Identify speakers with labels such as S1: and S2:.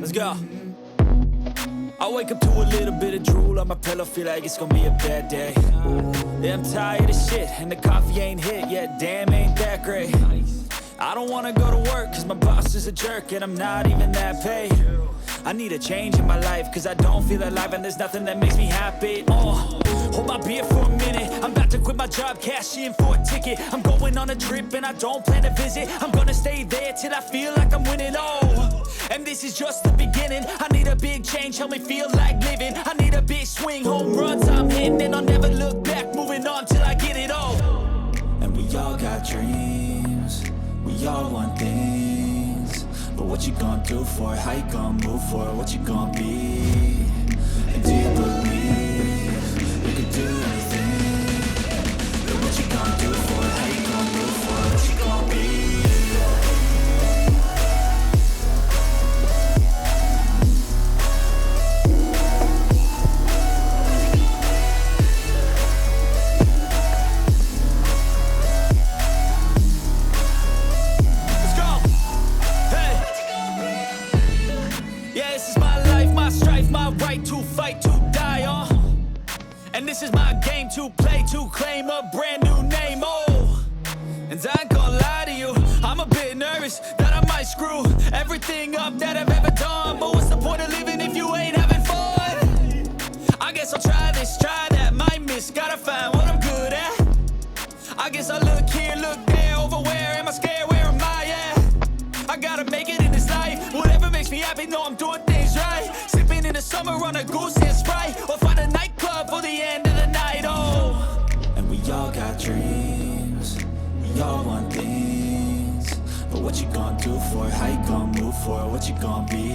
S1: Let's go. I wake up to a little bit of drool on my pillow, feel like it's gonna be a bad day. Yeah, I'm tired of shit, and the coffee ain't hit yet, damn, ain't that great. I don't wanna go to work, cause my boss is a jerk, and I'm not even that paid. I need a change in my life, cause I don't feel alive, and there's nothing that makes me happy. Hold my beer for a minute, I'm about to quit my job, cash in for a ticket. I'm going on a trip, and I don't plan to visit. I'm gonna stay there till I feel like I'm winning, and this is just the beginning. I need a big change, help me feel like living. I need a big swing, home runs I'm hitting, and I'll never look back, moving on till I get it all. And we all got dreams, we all want things, but what you gonna do for it? How you gonna move for it? What you gonna be? And do you believe you can do anything? But what you gonna do for it? How you gonna move for it? What you gonna be? To fight, to die on. And this is my game to play, to claim a brand new name, And I ain't gonna lie to you, I'm a bit nervous that I might screw everything up that I've ever done. But what's the point of living if you ain't having fun? I guess I'll try this, try that, might miss, gotta find what I'm good at. I guess I look here, look there, over where am I scared, where am I at? I gotta make it in this life, whatever makes me happy, know I'm doing things right. In the summer on a goose and Sprite, or find a nightclub for the end of the night, And we all got dreams, we all want things, but what you gonna do for it? How you gonna move for it? What you gonna be?